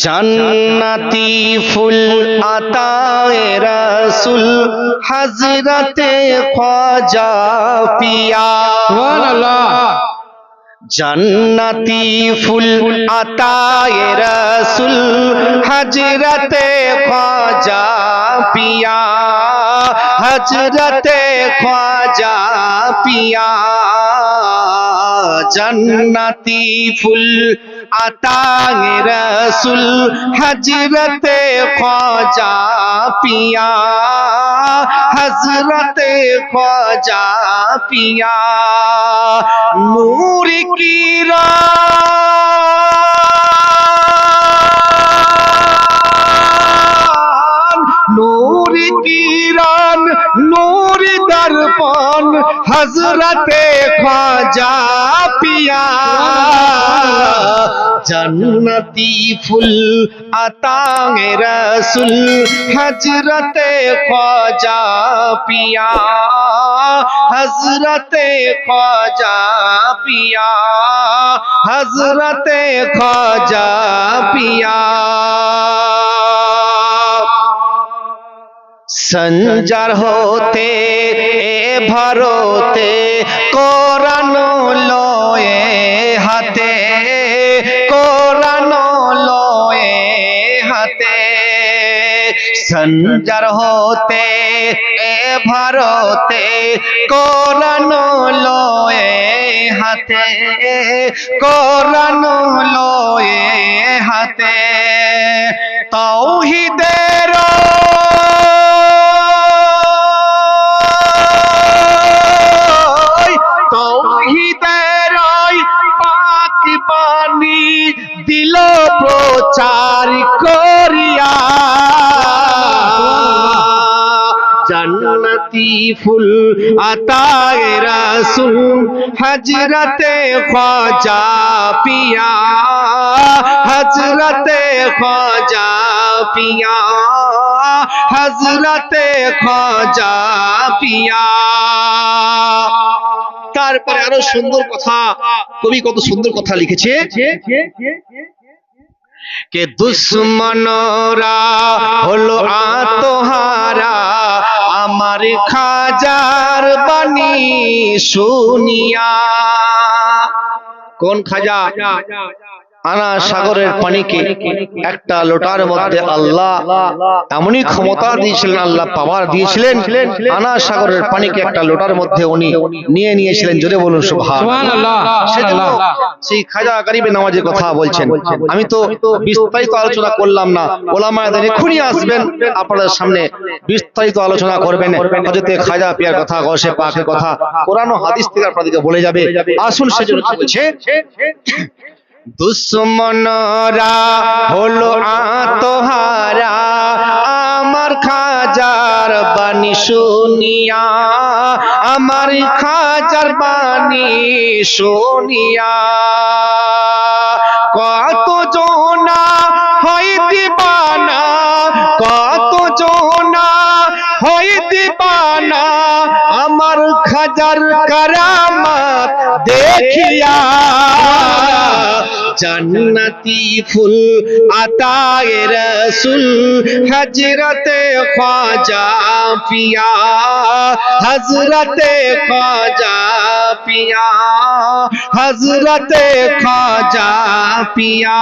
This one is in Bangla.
জান্নাতি ফুল আতায়ে রাসূল হযরতে খ্বাজা পিয়া। সুবহানাল্লাহ। জান্নাতি ফুল আতায়ে রাসূল হযরতে খ্বাজা পিয়া, হযরতে খ্বাজা পিয়া। জান্নাতি ফুল আতায়ে রাসূল হযরতে খ্বাজা পিয়া, হযরতে খ্বাজা পিয়া। নূর কিরণ, নূর কিরণ, নূর দর্পণ হযরতে খ্বাজা পিয়া। জান্নাতি ফুল আতায়ে রাসূল হযরতে খ্বাজা পিয়া, হযরতে খ্বাজা পিয়া, হযরতে খ্বাজা পিয়া। সঞ্জার হতে এ ভারতে কোরআন লয়ে হাতে, কোরআন লয়ে হাতে। সঞ্জার হতে এ ভারতে কোরআন লয়ে হাতে, কোরআন লয়ে হাতে। তাওহীদের তাওহীদের পাক বাণী দিল প্রচার করিয়া। জান্নাতি ফুল আতায়ে রাসূল হযরতে খ্বাজা পিয়া, হযরতে খ্বাজা পিয়া, হযরতে খ্বাজা পিয়া। তারপরে আরো সুন্দর কথা, কবি কত সুন্দর কথা লিখেছে কে দুশ্মনরা হলো আত্মহারা আমার খাজার বাণী শুনিয়া। কোন খাজা? আনা সাগরের পানিকে একটা লোটার মধ্যে আল্লাহ এমনই ক্ষমতা দিয়েছিলেন, আল্লাহ পাওয়ার দিয়েছিলেন, আনা সাগরের পানিকে একটা লোটার মধ্যে উনি নিয়ে নিয়েছিলেন। জোরে বলুন সুবহানাল্লাহ। সেজন্য সেই খাজা গরিবে নামাজের কথা বলছেন। আমি তো বিস্তারিত আলোচনা করলাম না, ওলামাদের এখনই আসবেন আপনাদের সামনে বিস্তারিত আলোচনা করবেন হযরতে খাজা পিয়ার কথা, গৌসে পাকের কথা, কোরআন ও হাদিস থেকে আপনাদেরকে বলে যাবে। আসুন সেজন্য বলছে দুশ্মনরা হলো আত্মহারা আমার খাজার বাণী শুনিয়া, আমার খাজার বাণী শুনিয়া। কত জনা হয় দিবানা, কত জনা হয় দিবানা আমার খাজার কারামাত দেখিয়া। জান্নাতি ফুল আতায়ে রাসূল হযরতে খ্বাজা পিয়া, হযরতে খ্বাজা পিয়া, হযরতে খ্বাজা পিয়া।